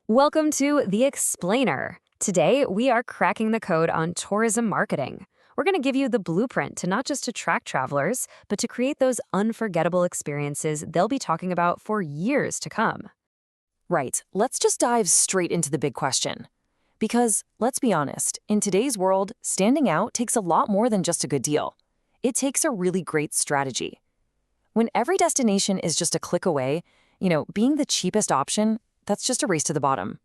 Welcome to The Explainer. Today, we are cracking the code on tourism marketing. We're going to give you the blueprint to not just attract travelers, but to create those unforgettable experiences they'll be talking about for years to come. Right, let's just dive straight into the big question. Because, let's be honest, in today's world, standing out takes a lot more than just a good deal. It takes a really great strategy. When every destination is just a click away, being the cheapest option, that's just a race to the bottom.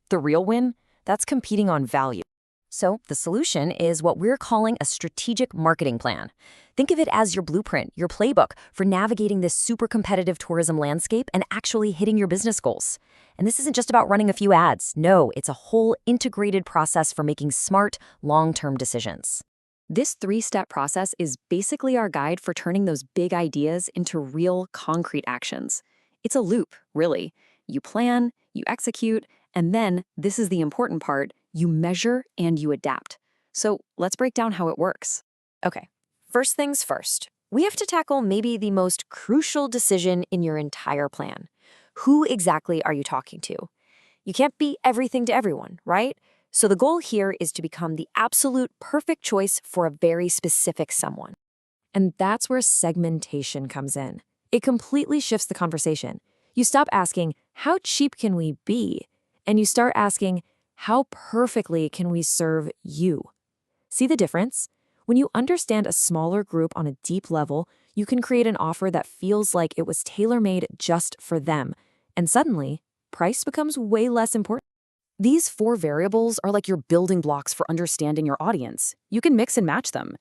The real win, that's competing on value. So the solution is what we're calling a strategic marketing plan. Think of it as your blueprint, your playbook for navigating this super competitive tourism landscape and actually hitting your business goals. And this isn't just about running a few ads. No, it's a whole integrated process for making smart, long-term decisions. This three-step process is basically our guide for turning those big ideas into real, concrete actions. It's a loop, really. You plan, you execute, and then, this is the important part, you measure and you adapt. So let's break down how it works. Okay, first things first. We have to tackle maybe the most crucial decision in your entire plan. Who exactly are you talking to? You can't be everything to everyone, right? So the goal here is to become the absolute perfect choice for a very specific someone. And that's where segmentation comes in. It completely shifts the conversation. You stop asking, how cheap can we be? And you start asking, how perfectly can we serve you? See the difference? When you understand a smaller group on a deep level, you can create an offer that feels like it was tailor-made just for them. And suddenly, price becomes way less important. These four variables are like your building blocks for understanding your audience. You can mix and match them.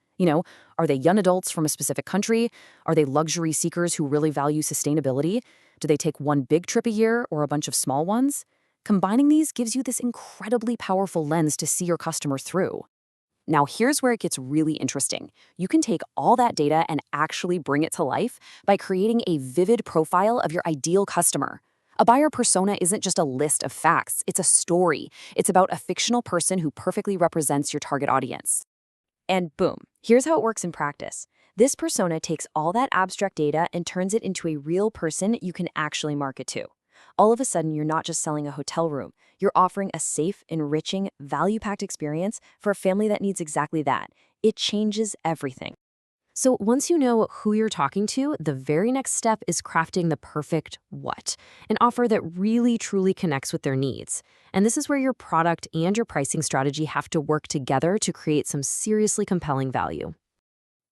Are they young adults from a specific country? Are they luxury seekers who really value sustainability? Do they take one big trip a year or a bunch of small ones? Combining these gives you this incredibly powerful lens to see your customer through. Now, here's where it gets really interesting. You can take all that data and actually bring it to life by creating a vivid profile of your ideal customer. A buyer persona isn't just a list of facts, it's a story. It's about a fictional person who perfectly represents your target audience. And boom, here's how it works in practice. This persona takes all that abstract data and turns it into a real person you can actually market to. All of a sudden, you're not just selling a hotel room. You're offering a safe, enriching, value-packed experience for a family that needs exactly that. It changes everything. So once you know who you're talking to, the very next step is crafting the perfect what, an offer that really truly connects with their needs. And this is where your product and your pricing strategy have to work together to create some seriously compelling value.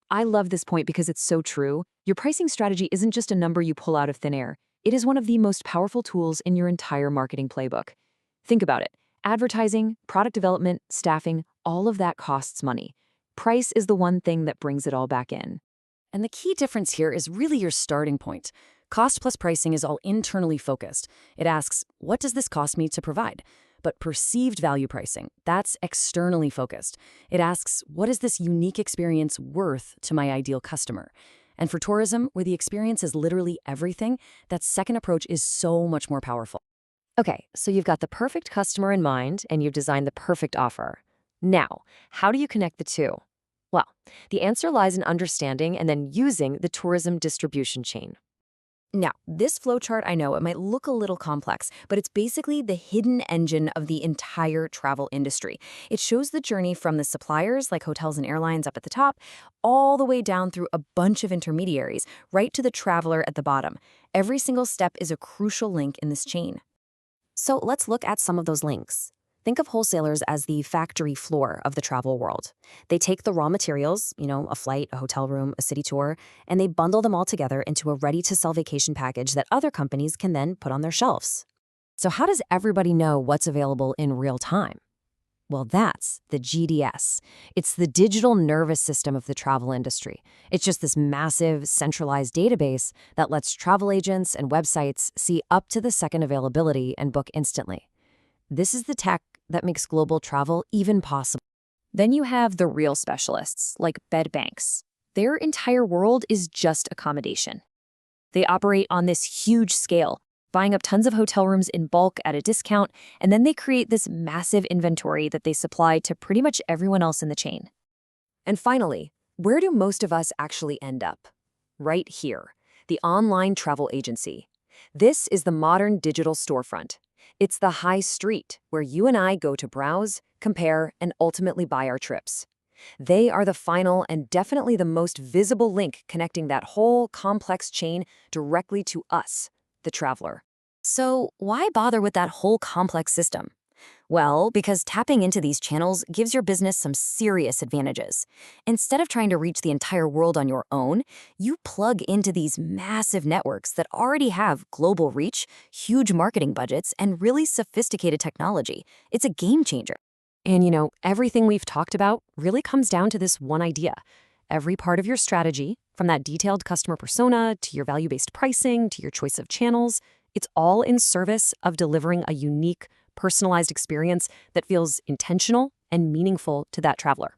I love this point because it's so true. Your pricing strategy isn't just a number you pull out of thin air. It is one of the most powerful tools in your entire marketing playbook. Think about it. Advertising, product development, staffing, all of that costs money. Price is the one thing that brings it all back in. And the key difference here is really your starting point. Cost plus pricing is all internally focused. It asks, what does this cost me to provide? But perceived value pricing, that's externally focused. It asks, what is this unique experience worth to my ideal customer? And for tourism, where the experience is literally everything, that second approach is so much more powerful. Okay, so you've got the perfect customer in mind and you've designed the perfect offer. Now, how do you connect the two? Well, the answer lies in understanding and then using the tourism distribution chain. Now, this flowchart, I know it might look a little complex, but it's basically the hidden engine of the entire travel industry. It shows the journey from the suppliers, like hotels and airlines up at the top, all the way down through a bunch of intermediaries, right to the traveler at the bottom. Every single step is a crucial link in this chain. So let's look at some of those links. Think of wholesalers as the factory floor of the travel world. They take the raw materials, a flight, a hotel room, a city tour, and they bundle them all together into a ready-to-sell vacation package that other companies can then put on their shelves. So how does everybody know what's available in real time? Well, that's the GDS. It's the digital nervous system of the travel industry. It's just this massive, centralized database that lets travel agents and websites see up to the second availability and book instantly. This is the tech that makes global travel even possible. Then you have the real specialists, like bed banks. Their entire world is just accommodation. They operate on this huge scale, buying up tons of hotel rooms in bulk at a discount, and then they create this massive inventory that they supply to pretty much everyone else in the chain. And finally, where do most of us actually end up? Right here, the online travel agency. This is the modern digital storefront. It's the high street where you and I go to browse, compare, and ultimately buy our trips. They are the final and definitely the most visible link connecting that whole complex chain directly to us, the traveler. So why bother with that whole complex system? Well, because tapping into these channels gives your business some serious advantages. Instead of trying to reach the entire world on your own, you plug into these massive networks that already have global reach, huge marketing budgets, and really sophisticated technology. It's a game changer. And everything we've talked about really comes down to this one idea. Every part of your strategy, from that detailed customer persona to your value-based pricing to your choice of channels, it's all in service of delivering a unique, personalized experience that feels intentional and meaningful to that traveler.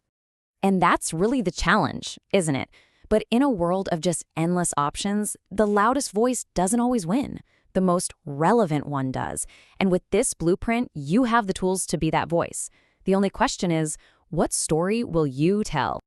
And that's really the challenge, isn't it? But in a world of just endless options, the loudest voice doesn't always win. The most relevant one does. And with this blueprint, you have the tools to be that voice. The only question is, what story will you tell?